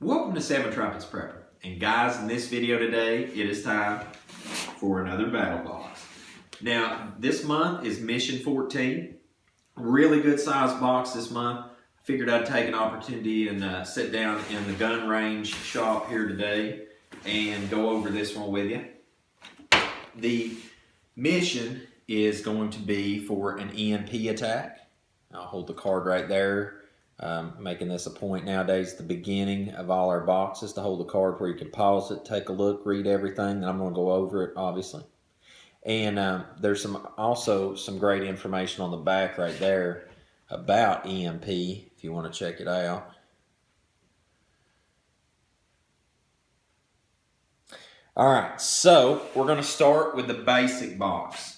Welcome to Seven Trumpets Prepper. And guys, in this video today, it is time for another battle box. Now, this month is Mission 14. Really good size box this month. I figured I'd take an opportunity and sit down in the gun range shop here today and go over this one with you. The mission is going to be for an EMP attack. I'll hold the card right there. Making this a point nowadays at the beginning of all our boxes to hold the card where you can pause it, take a look, read everything, and I'm going to go over it obviously. And there's also some great information on the back right there about EMP if you want to check it out. Alright, so we're going to start with the basic box.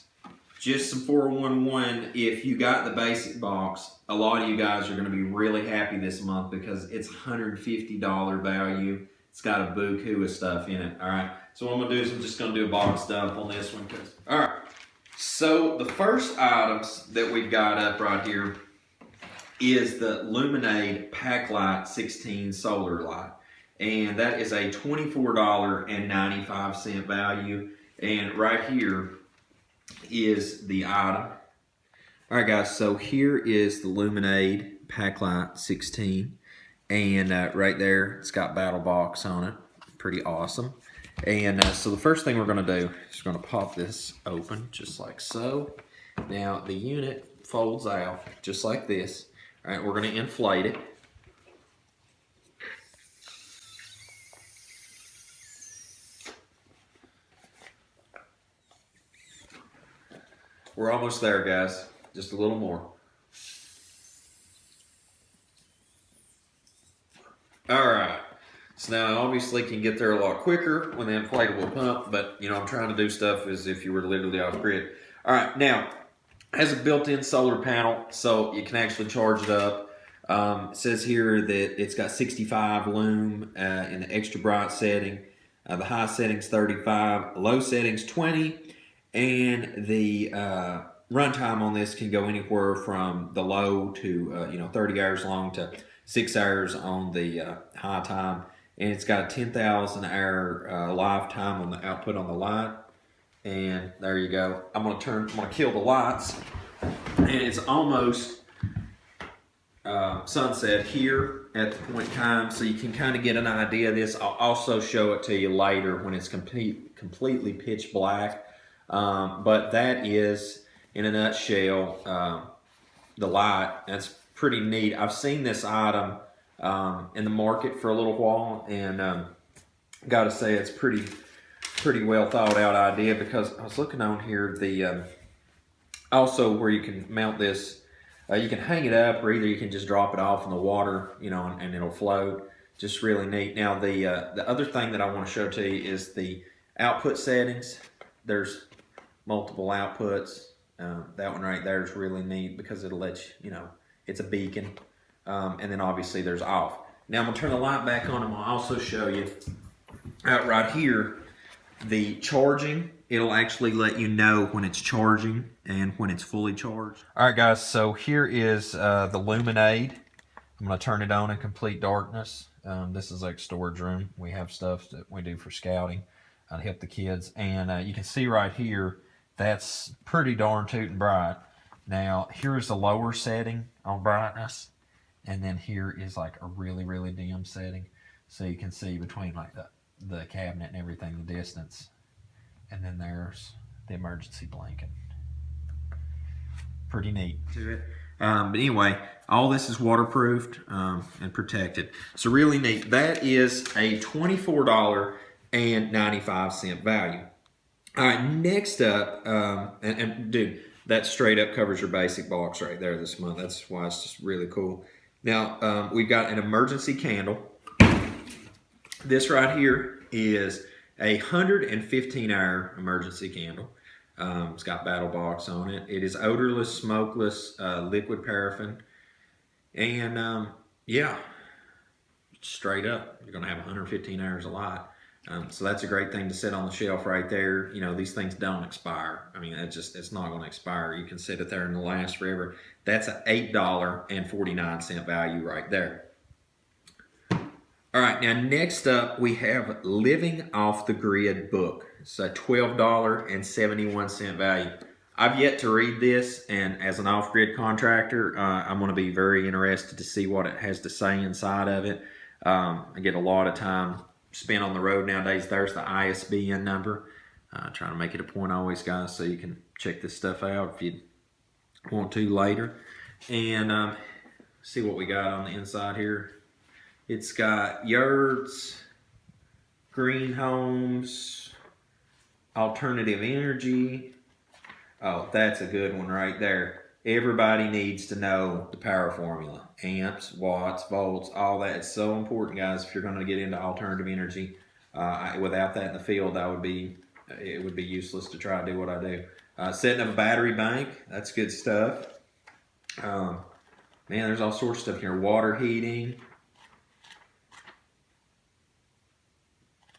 Just some 411, if you got the basic box, a lot of you guys are going to be really happy this month because it's $150 value. It's got a buku of stuff in it. All right, so what I'm going to do is I'm just going to do a box dump on this one. All right, so the first items that we've got up right here is the Luminade Pack Light 16 solar light. And that is a $24.95 value. And right here is the item. All right, guys, so here is the Luminade Pack Light 16. And right there, it's got Battlbox on it. Pretty awesome. And so the first thing we're going to do is we're going to pop this open just like so. Now, the unit folds out just like this. All right, we're going to inflate it. We're almost there, guys. Just a little more. All right. So now, obviously, can get there a lot quicker when the inflatable pump, but, you know, I'm trying to do stuff as if you were literally off grid. All right. Now, it has a built-in solar panel, so you can actually charge it up. It says here that it's got 65 lume in the extra bright setting. The high setting's 35, low setting's 20. And the runtime on this can go anywhere from the low to 30 hours long to 6 hours on the high time. And it's got a 10,000 hour lifetime on the output on the light. And there you go. I'm gonna kill the lights, and it's almost sunset here at the point in time, so you can kind of get an idea of this. I'll also show it to you later when it's completely pitch black. But that is, in a nutshell, the light. That's pretty neat. I've seen this item in the market for a little while, and got to say it's pretty well thought out idea, because I was looking on here the also where you can mount this. You can hang it up, or either you can just drop it off in the water, you know, and it'll float. Just really neat. Now the other thing that I want to show to you is the output settings. There's multiple outputs. That one right there is really neat because it'll let you know it's a beacon. And then obviously there's off. Now I'm going to turn the light back on, and I'll also show you out right here the charging. It'll actually let you know when it's charging and when it's fully charged. All right, guys, so here is the Luminade. I'm going to turn it on in complete darkness. This is like storage room. We have stuff that we do for scouting to help the kids. And you can see right here, that's pretty darn tootin' bright. Now, here's the lower setting on brightness. And then here is like a really, really dim setting. So you can see between like the cabinet and everything, the distance. And then there's the emergency blanket. Pretty neat to it. But anyway, all this is waterproofed and protected. So really neat. That is a $24.95 value. All right, next up, and dude, that straight up covers your basic box right there this month. That's why it's just really cool. Now, we've got an emergency candle. This right here is a 115-hour emergency candle. It's got Battlbox on it. It is odorless, smokeless, liquid paraffin. And yeah, straight up, you're going to have 115 hours of light. So that's a great thing to sit on the shelf right there. You know, these things don't expire. I mean, it's not going to expire. You can sit it there and it'll last forever. That's an $8.49 value right there. All right, now next up we have Living Off the Grid book. It's a $12.71 value. I've yet to read this, and as an off-grid contractor, I'm going to be very interested to see what it has to say inside of it. I get a lot of time spent on the road nowadays. There's the ISBN number. Trying to make it a point always, guys, so you can check this stuff out if you want to later. And see what we got on the inside here. It's got yurts, green homes, alternative energy. Oh, that's a good one right there. Everybody needs to know the power formula. Amps, watts, volts, all that. It's so important, guys, if you're going to get into alternative energy. Without that in the field, it would be useless to try to do what I do. Setting up a battery bank, that's good stuff. Man, there's all sorts of stuff here. Water heating.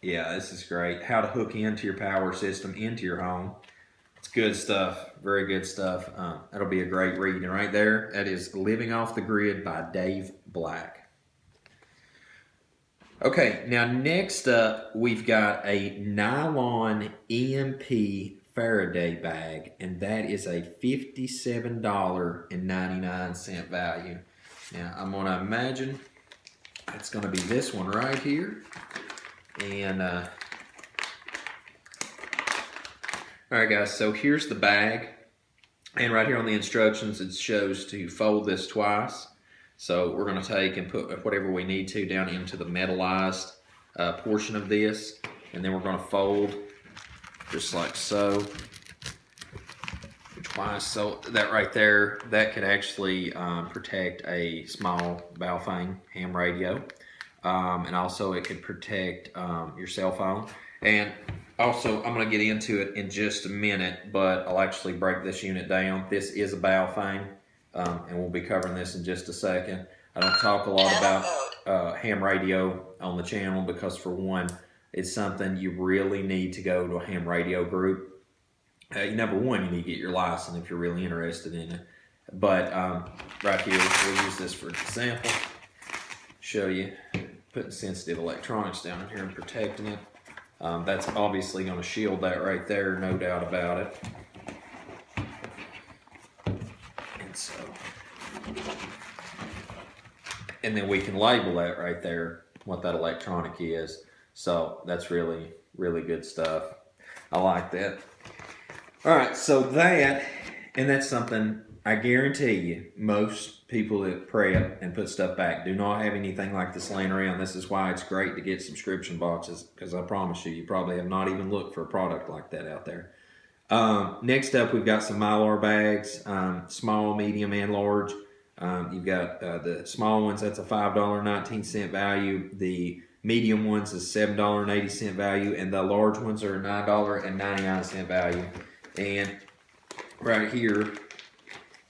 Yeah, this is great. How to hook into your power system, into your home. It's good stuff. Very good stuff. That'll be a great read. And right there, that is Living Off the Grid by Dave Black. Okay, now next up, we've got a nylon EMP Faraday bag, and that is a $57.99 value. Now, I'm going to imagine it's going to be this one right here. And all right, guys, so here's the bag, and right here on the instructions it shows to fold this twice. So we're going to take and put whatever we need to down into the metallized portion of this, and then we're going to fold just like so twice. So that right there, that could actually protect a small Baofeng ham radio. And also it could protect your cell phone. And also, I'm going to get into it in just a minute, but I'll actually break this unit down. This is a Baofeng, and we'll be covering this in just a second. I don't talk a lot about ham radio on the channel because, for one, it's something you really need to go to a ham radio group. Number one, you need to get your license if you're really interested in it. But right here, we'll use this for example. Show you putting sensitive electronics down in here and protecting it. That's obviously going to shield that right there, no doubt about it. And then we can label that right there, what that electronic is. So that's really, really good stuff. I like that. All right, so that's something I guarantee you most people that prep and put stuff back do not have anything like this laying around. This is why it's great to get subscription boxes, because I promise you probably have not even looked for a product like that out there. Next up, we've got some Mylar bags, small, medium, and large. You've got the small ones, that's a $5.19 value. The medium ones is $7.80 value, and the large ones are $9.99 value. And right here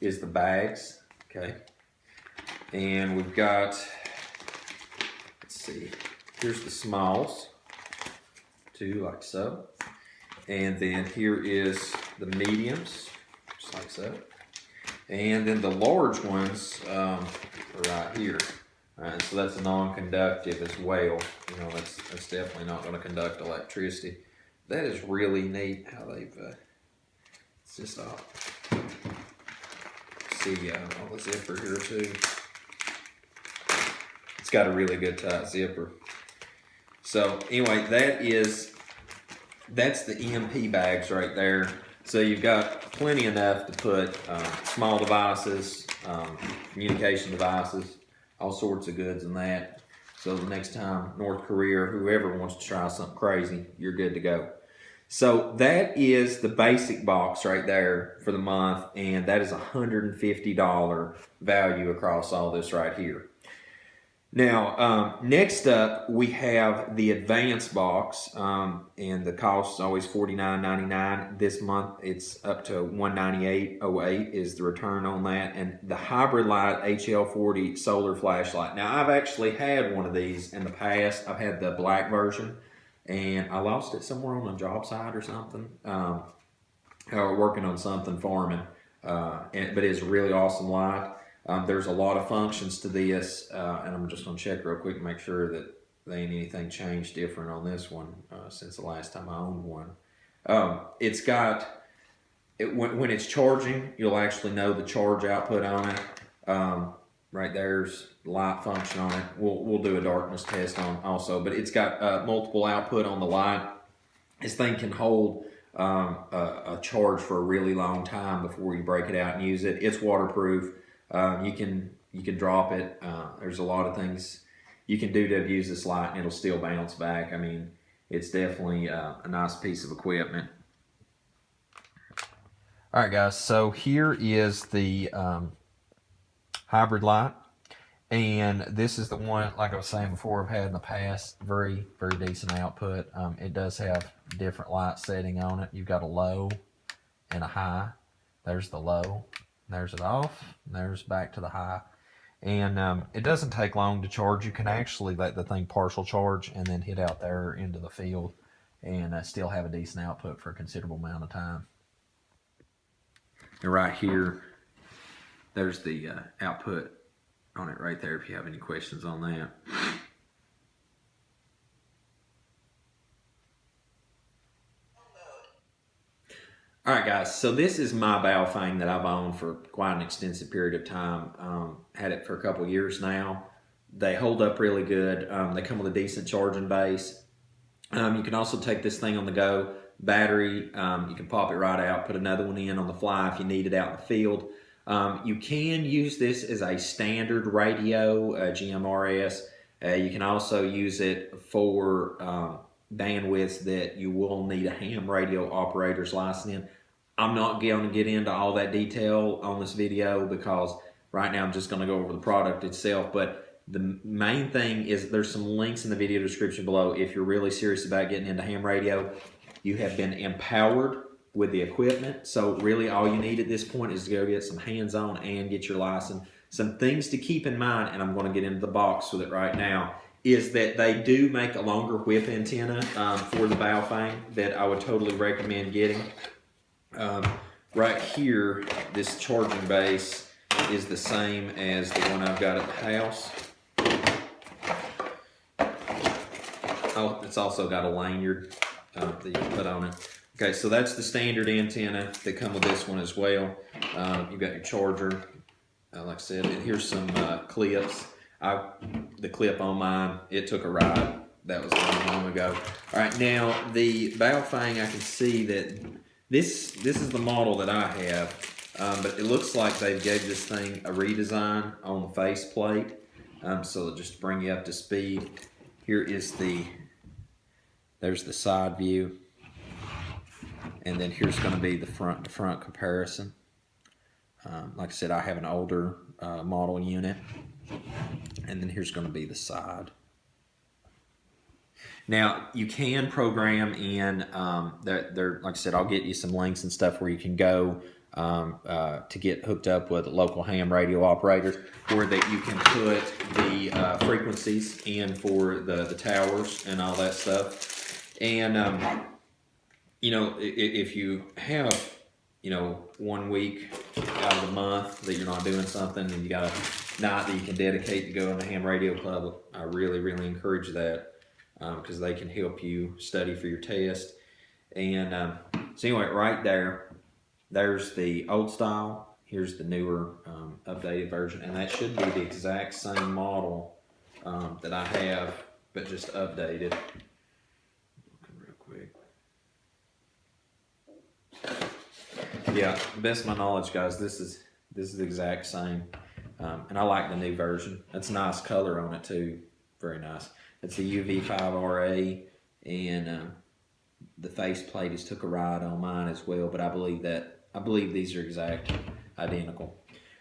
is the bags, okay? And we've got, let's see, here's the smalls, two like so. And then here is the mediums, just like so. And then the large ones are right here. Right, so that's a non-conductive as well. You know, that's definitely not going to conduct electricity. That is really neat how they've, it's just see on the zipper here too. It's got a really good tight zipper. So anyway, that's the EMP bags right there. So you've got plenty enough to put small devices, communication devices, all sorts of goods in that. So the next time North Korea or whoever wants to try something crazy, you're good to go. So that is the basic box right there for the month, and that is $150 value across all this right here. Now, next up, we have the advanced box, and the cost is always $49.99. This month, it's up to $198.08 is the return on that. And the Hybrid Light HL40 solar flashlight. Now, I've actually had one of these in the past. I've had the black version, and I lost it somewhere on a job site or something, working on something farming. But it's a really awesome light. There's a lot of functions to this, and I'm just going to check real quick and make sure that there ain't anything changed different on this one since the last time I owned one. It's got, when it's charging, you'll actually know the charge output on it. Right there's light function on it. We'll do a darkness test on also, but it's got multiple output on the light. This thing can hold a charge for a really long time before you break it out and use it. It's waterproof. You can drop it. There's a lot of things you can do to abuse this light and it'll still bounce back. I mean, it's definitely a nice piece of equipment. All right, guys, so here is the hybrid light, and this is the one, like I was saying before, I've had in the past. Very, very decent output. It does have different light setting on it. You've got a low and a high. There's the low, there's it off, and there's back to the high. And it doesn't take long to charge. You can actually let the thing partial charge and then hit out there into the field and still have a decent output for a considerable amount of time. And right here, there's the output on it right there if you have any questions on that. All right, guys, so this is my Baofeng that I've owned for quite an extensive period of time. Had it for a couple years now. They hold up really good. They come with a decent charging base. You can also take this thing on the go. Battery, you can pop it right out, put another one in on the fly if you need it out in the field. You can use this as a standard radio, GMRS. You can also use it for bandwidths that you will need a ham radio operator's license in. I'm not going to get into all that detail on this video because right now I'm just going to go over the product itself. But the main thing is there's some links in the video description below if you're really serious about getting into ham radio. You have been empowered with the equipment, so really all you need at this point is to go get some hands-on and get your license. Some things to keep in mind, and I'm going to get into the box with it right now, is that they do make a longer whip antenna for the Baofeng that I would totally recommend getting. Right here, this charging base is the same as the one I've got at the house. Oh, it's also got a lanyard that you can put on it. Okay, so that's the standard antenna that come with this one as well. You've got your charger, like I said, and here's some clips. The clip on mine, it took a ride. That was a long ago. All right, now the Baofeng, I can see that this is the model that I have, but it looks like they gave this thing a redesign on the faceplate. So just to bring you up to speed, here is there's the side view. And then here's going to be the front-to-front comparison. Like I said, I have an older model unit. And then here's going to be the side. Now, you can program in, like I said, I'll get you some links and stuff where you can go to get hooked up with local ham radio operators, where that you can put the frequencies in for the towers and all that stuff. And you know, if you have, you know, 1 week out of the month that you're not doing something and you got a night that you can dedicate to go in the ham radio club, I really, really encourage that because they can help you study for your test. And so anyway, right there, there's the old style. Here's the newer updated version. And that should be the exact same model that I have, but just updated. Yeah, best of my knowledge, guys, this is the exact same, and I like the new version. That's a nice color on it too, very nice. It's a UV5RA, and the faceplate just took a ride on mine as well. But I believe these are exact identical.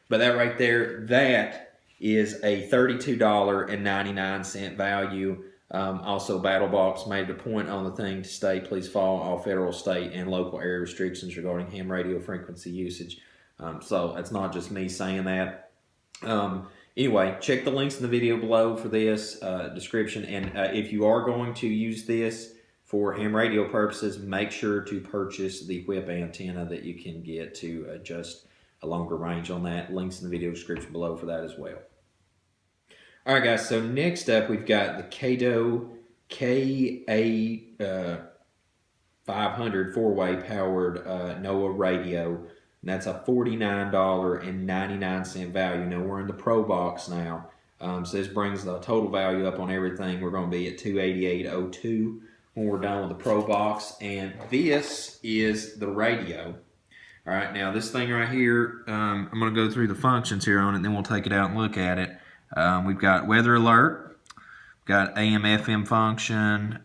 But that right there, that is a $32.99 value. Also, Battlbox made a point on the thing to state, please follow all federal, state, and local area restrictions regarding ham radio frequency usage. So it's not just me saying that. Anyway, check the links in the video below for this description. And if you are going to use this for ham radio purposes, make sure to purchase the whip antenna that you can get to adjust a longer range on that. Links in the video description below for that as well. All right, guys, so next up we've got the Kato KA 500 four-way powered NOAA radio. And that's a $49.99 value. Now we're in the Pro Box now. So this brings the total value up on everything. We're going to be at $288.02 when we're done with the Pro Box. And this is the radio. All right, now this thing right here, I'm going to go through the functions here on it, and then we'll take it out and look at it. We've got weather alert, got AM, FM function,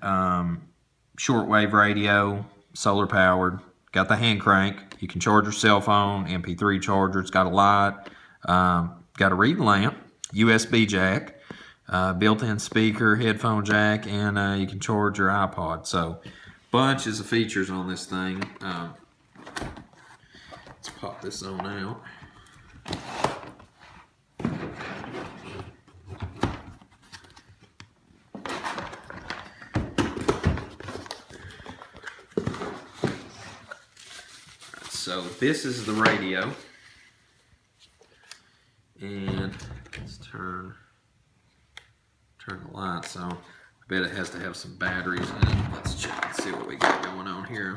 shortwave radio, solar powered, got the hand crank. You can charge your cell phone, MP3 charger. It's got a light, got a reading lamp, USB jack, built-in speaker, headphone jack, and you can charge your iPod. So bunches of features on this thing. Let's pop this on out. So this is the radio, and let's turn the lights on. I bet it has to have some batteries in it. Let's check and see what we got going on here.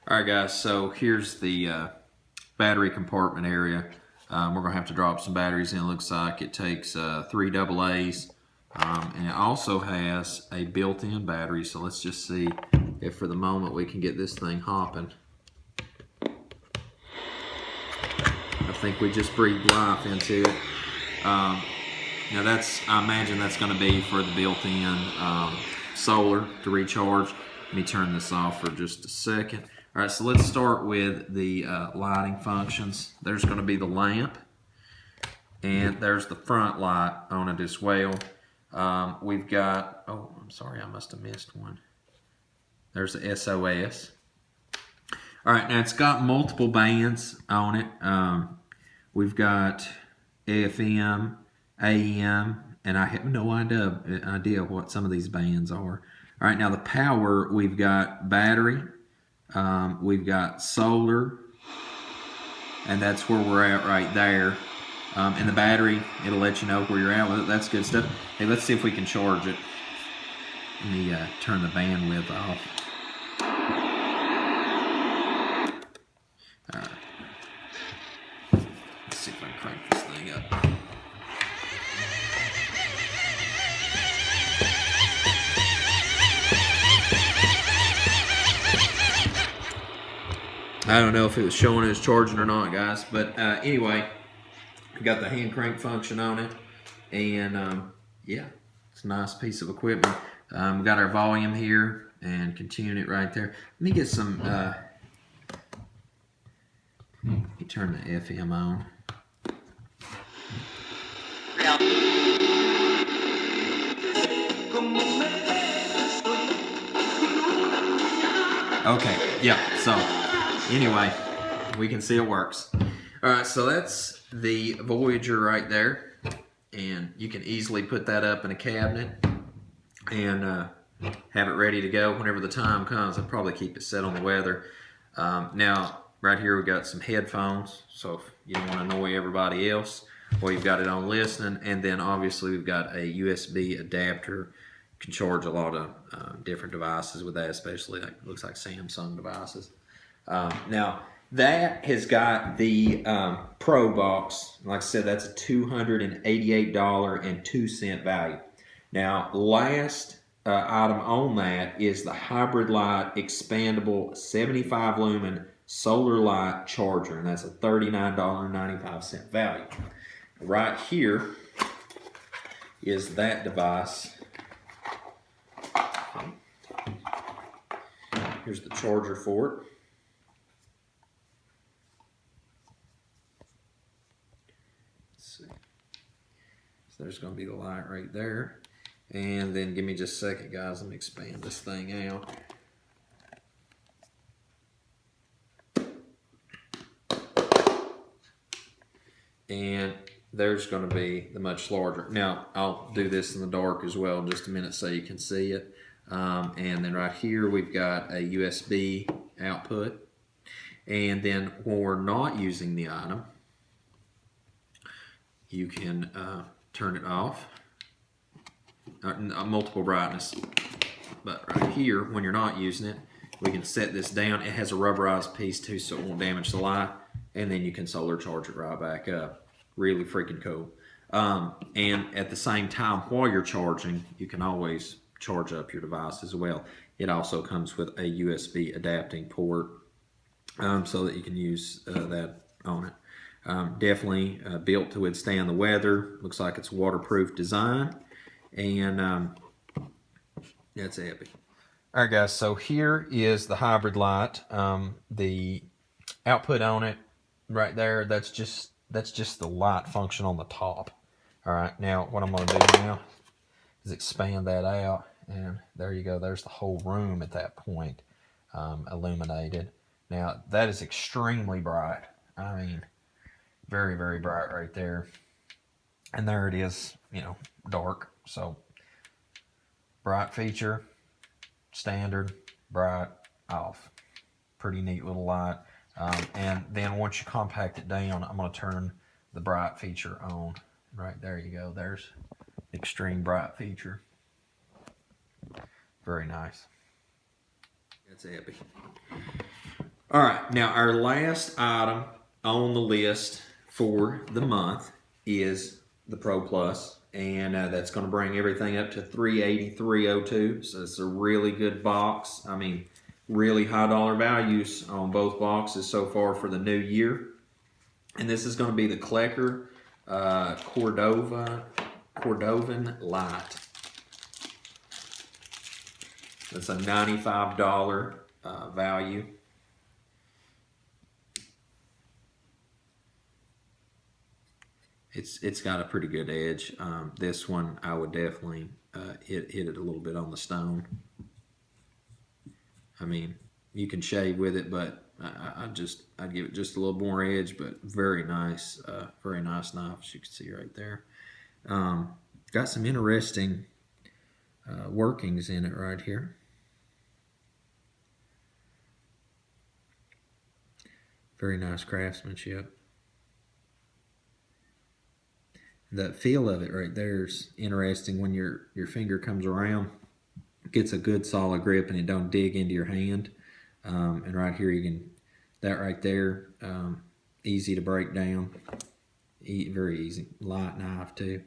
All right, guys, so here's the battery compartment area. We're going to have to drop some batteries in. It looks like it takes 3 AA's, and it also has a built-in battery. So let's just see if for the moment we can get this thing hopping. I think we just breathed life into it. Now I imagine that's going to be for the built-in solar to recharge. Let me turn this off for just a second. All right, so let's start with the lighting functions. There's going to be the lamp, and there's the front light on it as well. We've got, oh, I'm sorry, I must have missed one. There's the SOS. All right, now it's got multiple bands on it. We've got FM, AM, and I have no idea what some of these bands are. All right, now the power, we've got battery. We've got solar, and that's where we're at right there. And the battery, it'll let you know where you're at with it. That's good stuff. Hey, let's see if we can charge it. Let me turn the bandwidth off. All right. Let's see if I can crank this thing up. I don't know if it was showing it was charging or not, guys, but anyway, we got the hand crank function on it, and yeah, it's a nice piece of equipment. We got our volume here and continuing it right there. Let me get some, let me turn the FM on. Okay, yeah, so anyway, we can see it works. All right, so that's the Voyager right there, and you can easily put that up in a cabinet and have it ready to go whenever the time comes. I'll probably keep it set on the weather. Now, right here we've got some headphones, so if you don't want to annoy everybody else, well, you've got it on listening, and then obviously we've got a USB adapter. You can charge a lot of different devices with that, especially looks like Samsung devices. Now that has got the Pro Box. Like I said, that's a $288.02 value. Now, last item on that is the Hybrid Light Expandable 75 lumen solar light charger, and that's a $39.95 value. Right here is that device. Here's the charger for it. Let's see. So there's going to be the light right there. And then give me just a second, guys. Let me expand this thing out. and there's going to be the much larger. Now, I'll do this in the dark as well in just a minute so you can see it. And then right here, we've got a USB output. And then when we're not using the item, you can turn it off. Multiple brightness. But right here, when you're not using it, we can set this down. It has a rubberized piece too, so it won't damage the light. And then you can solar charge it right back up. Really freaking cool. And at the same time, while you're charging, you can always charge up your device as well. It also comes with a USB adapting port, so that you can use that on it. Definitely built to withstand the weather. Looks like it's a waterproof design. And that's epic. All right, guys, so here is the hybrid light. The output on it right there, that's just the light function on the top. All right, now what I'm going to do now is expand that out, and there you go. There's the whole room at that point illuminated. Now, that is extremely bright. I mean, very, very bright right there. And there it is, you know, dark. So, bright feature, standard, bright, off. Pretty neat little light. And then once you compact it down, I'm going to turn the bright feature on. Right there you go. There's extreme bright feature. Very nice. That's epic. All right, now our last item on the list for the month is the Pro Plus, and that's going to bring everything up to $383.02. So it's a really good box. I mean, really high dollar values on both boxes so far for the new year. And this is going to be the Klecker Cordovan Light. That's a $95 value. It's got a pretty good edge. This one I would definitely hit it a little bit on the stone. I mean, you can shave with it, but I'd give it just a little more edge. But very nice knife, as you can see right there. Got some interesting workings in it right here. Very nice craftsmanship. The feel of it right there is interesting. When your finger comes around, it gets a good solid grip and it don't dig into your hand. And right here, that right there, easy to break down. Very easy. Light knife too.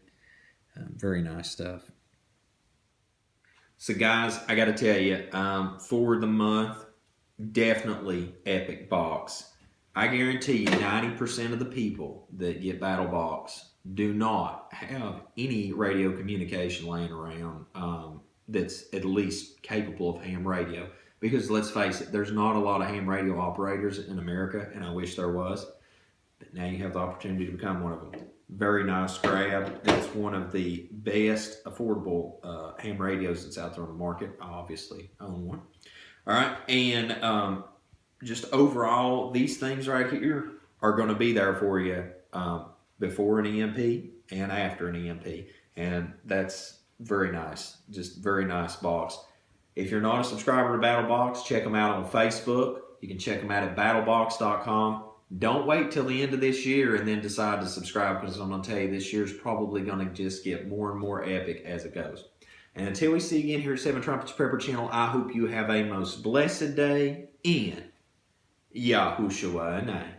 Very nice stuff. So guys, I got to tell you, for the month, definitely epic box. I guarantee you 90% of the people that get Battlbox do not have any radio communication laying around that's at least capable of ham radio. Because let's face it, there's not a lot of ham radio operators in America, and I wish there was. But now you have the opportunity to become one of them. Very nice grab. It's one of the best affordable ham radios that's out there on the market. I obviously own one. All right, and just overall, these things right here are going to be there for you before an EMP and after an EMP. And that's very nice. Just very nice box. If you're not a subscriber to Battlbox, check them out on Facebook. You can check them out at battlebox.com. Don't wait till the end of this year and then decide to subscribe, because I'm going to tell you, this year's probably going to just get more and more epic as it goes. And until we see you again here at 7 Trumpets Prepper Channel, I hope you have a most blessed day in Yahushua name.